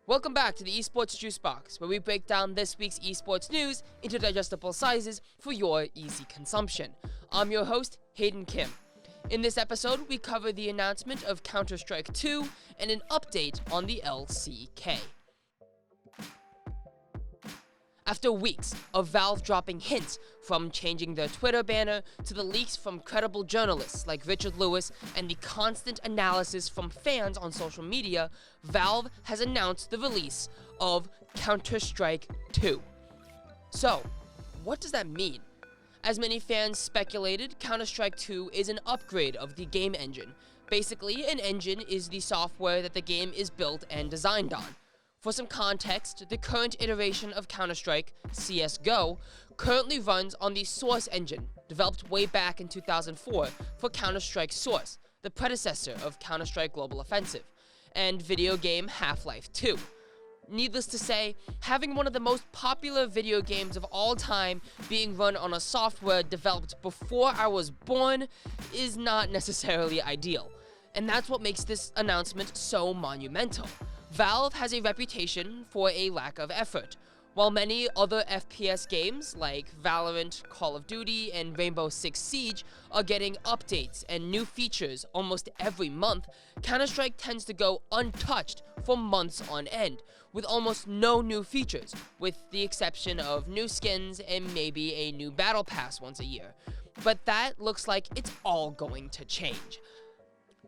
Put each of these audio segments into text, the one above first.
Welcome back to the Esports Juice Box, where we break down this week's esports news into digestible sizes for your easy consumption. I'm your host, Hayden Kim. In this episode, we cover the announcement of Counter-Strike 2 and an update on the LCK. After weeks of Valve dropping hints, from changing their Twitter banner to the leaks from credible journalists like Richard Lewis and the constant analysis from fans on social media, Valve has announced the release of Counter-Strike 2. So, what does that mean? As many fans speculated, Counter-Strike 2 is an upgrade of the game engine. Basically, an engine is the software that the game is built and designed on. For some context, the current iteration of Counter-Strike, CSGO, currently runs on the Source engine, developed way back in 2004 for Counter-Strike Source, the predecessor of Counter-Strike Global Offensive, and video game Half-Life 2. Needless to say, having one of the most popular video games of all time being run on a software developed before I was born is not necessarily ideal. And that's what makes this announcement so monumental. Valve has a reputation for a lack of effort. While many other FPS games like Valorant, Call of Duty, and Rainbow Six Siege are getting updates and new features almost every month, Counter-Strike tends to go untouched for months on end, with almost no new features, with the exception of new skins and maybe a new battle pass once a year. But that looks like it's all going to change.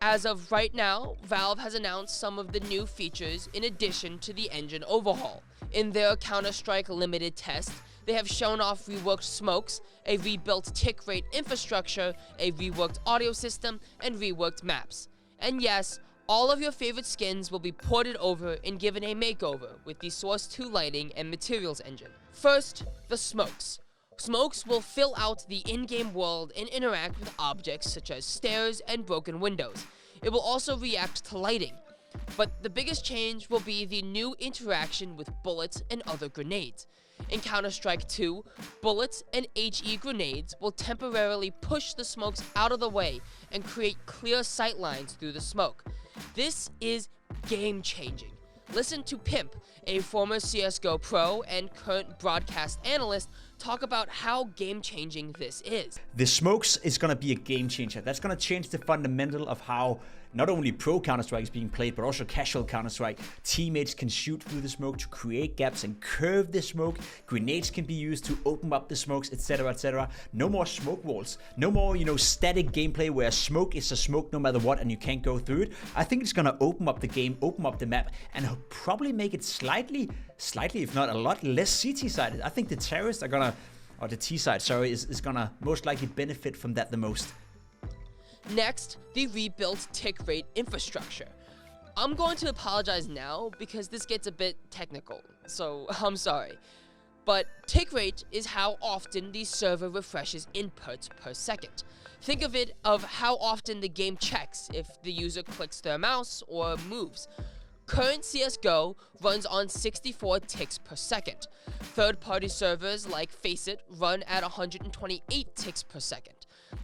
As of right now, Valve has announced some of the new features in addition to the engine overhaul. In their Counter-Strike limited test, they have shown off reworked smokes, a rebuilt tick rate infrastructure, a reworked audio system, and reworked maps. And yes, all of your favorite skins will be ported over and given a makeover with the Source 2 lighting and materials engine. First, the smokes. Smokes will fill out the in-game world and interact with objects such as stairs and broken windows. It will also react to lighting. But the biggest change will be the new interaction with bullets and other grenades. In Counter-Strike 2, bullets and HE grenades will temporarily push the smokes out of the way and create clear sight lines through the smoke. This is game-changing. Listen to Pimp, a former CSGO pro and current broadcast analyst, talk about how game-changing this is. The smokes is going to be a game changer. That's going to change the fundamental of how not only pro Counter-Strike is being played, but also casual Counter-Strike. Teammates can shoot through the smoke to create gaps and curve the smoke. Grenades can be used to open up the smokes, etc., etc. No more smoke walls. No more, static gameplay where smoke is a smoke no matter what and you can't go through it. I think it's going to open up the game, open up the map, and probably make it slightly, if not a lot, less CT-sided. I think the terrorists are going to, or the T-side, sorry, is going to most likely benefit from that the most. Next, the rebuilt tick rate infrastructure. I'm going to apologize now because this gets a bit technical, so I'm sorry. But tick rate is how often the server refreshes inputs per second. Think of it of how often the game checks if the user clicks their mouse or moves. Current CSGO runs on 64 ticks per second. Third-party servers like Faceit run at 128 ticks per second.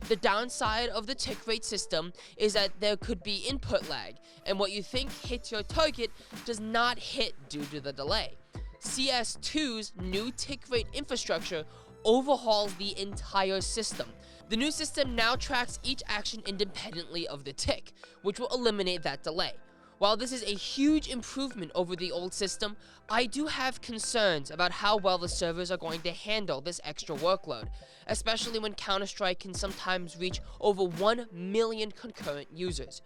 The downside of the tick rate system is that there could be input lag, and what you think hits your target does not hit due to the delay. CS2's new tick rate infrastructure overhauls the entire system. The new system now tracks each action independently of the tick, which will eliminate that delay. While this is a huge improvement over the old system, I do have concerns about how well the servers are going to handle this extra workload, especially when Counter-Strike can sometimes reach over 1 million concurrent users.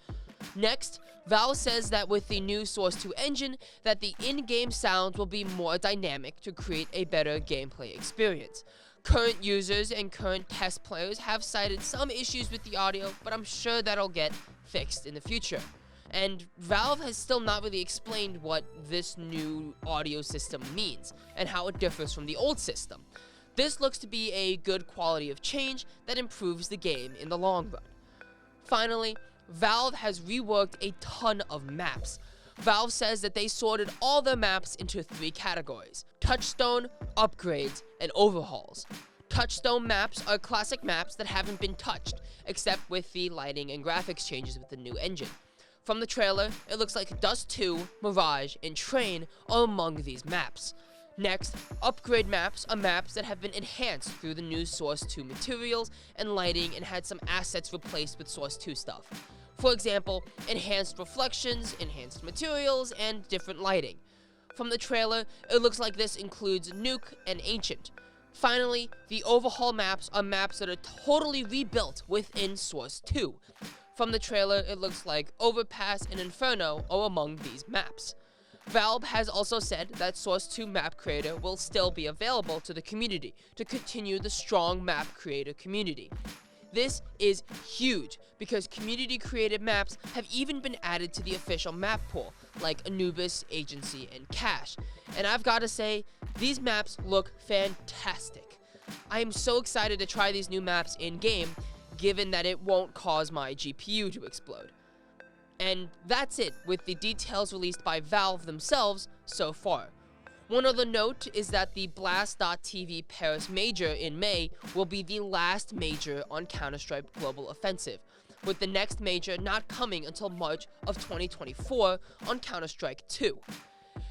Next, Valve says that with the new Source 2 engine, that the in-game sounds will be more dynamic to create a better gameplay experience. Current users and current test players have cited some issues with the audio, but I'm sure that'll get fixed in the future. And Valve has still not really explained what this new audio system means and how it differs from the old system. This looks to be a good quality of change that improves the game in the long run. Finally, Valve has reworked a ton of maps. Valve says that they sorted all their maps into 3 categories: touchstone, upgrades, and overhauls. Touchstone maps are classic maps that haven't been touched, except with the lighting and graphics changes with the new engine. From the trailer, it looks like Dust 2, Mirage, and Train are among these maps. Next, upgrade maps are maps that have been enhanced through the new Source 2 materials and lighting and had some assets replaced with Source 2 stuff. For example, enhanced reflections, enhanced materials, and different lighting. From the trailer, it looks like this includes Nuke and Ancient. Finally, the overhaul maps are maps that are totally rebuilt within Source 2. From the trailer, it looks like Overpass and Inferno are among these maps. Valve has also said that Source 2 map creator will still be available to the community to continue the strong map creator community. This is huge because community-created maps have even been added to the official map pool, like Anubis, Agency, and Cache. And I've got to say, these maps look fantastic. I am so excited to try these new maps in-game, given that it won't cause my GPU to explode. And that's it with the details released by Valve themselves so far. One other note is that the Blast.tv Paris Major in May will be the last major on Counter-Strike Global Offensive, with the next major not coming until March of 2024 on Counter-Strike 2.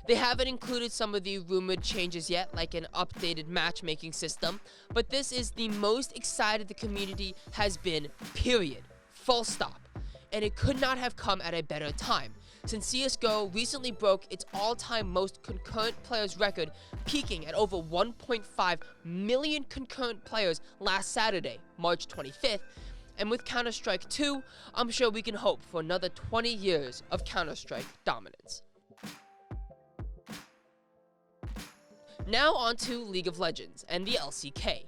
They haven't included some of the rumored changes yet, like an updated matchmaking system, but this is the most excited the community has been, period. Full stop. And it could not have come at a better time, since CSGO recently broke its all-time most concurrent players record, peaking at over 1.5 million concurrent players last Saturday, March 25th, and with Counter-Strike 2, I'm sure we can hope for another 20 years of Counter-Strike dominance. Now on to League of Legends and the LCK.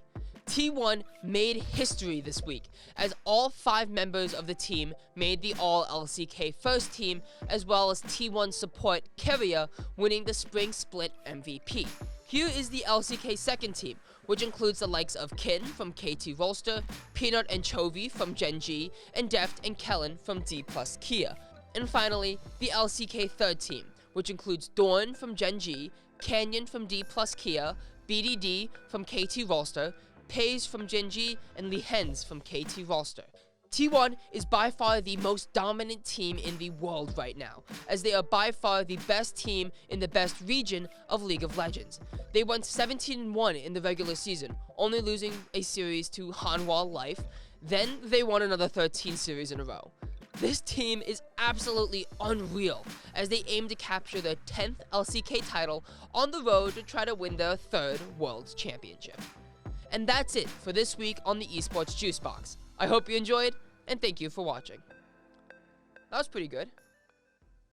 T1 made history this week, as all 5 members of the team made the All-LCK first team, as well as T1 support Keria winning the Spring Split MVP. Here is the LCK second team, which includes the likes of Kin from KT Rolster, Peanut and Chovy from Gen G, and Deft and Kellen from D+ Kia. And finally, the LCK third team, which includes Dorn from Gen G, Canyon from D+ Kia, BDD from KT Rolster, Pays from Gen G, and Lehens from KT Rolster. T1 is by far the most dominant team in the world right now, as they are by far the best team in the best region of League of Legends. They went 17-1 in the regular season, only losing a series to Hanwha Life, then they won another 13 series in a row. This team is absolutely unreal, as they aim to capture their 10th LCK title on the road to try to win their 3rd World Championship. And that's it for this week on the Esports Juicebox. I hope you enjoyed, and thank you for watching. That was pretty good.